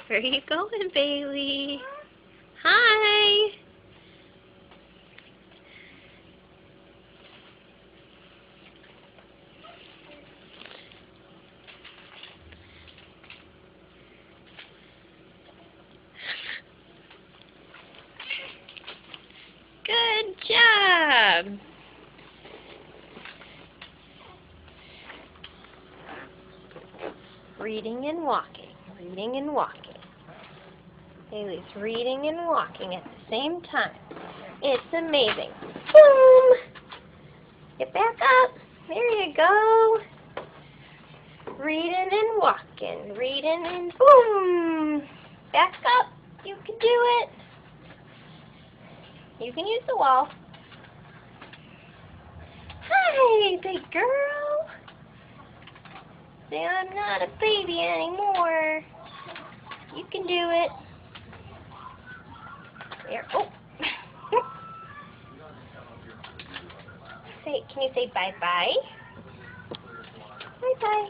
Where are you going, Bailey? Hi. Good job. Reading and walking. Reading and walking. Bailey's reading and walking at the same time. It's amazing. Boom! Get back up. There you go. Reading and walking. Reading and boom! Back up. You can do it. You can use the wall. Hi, big girl. Say, I'm not a baby anymore. You can do it. There. Oh. Say, can you say bye-bye? Bye-bye.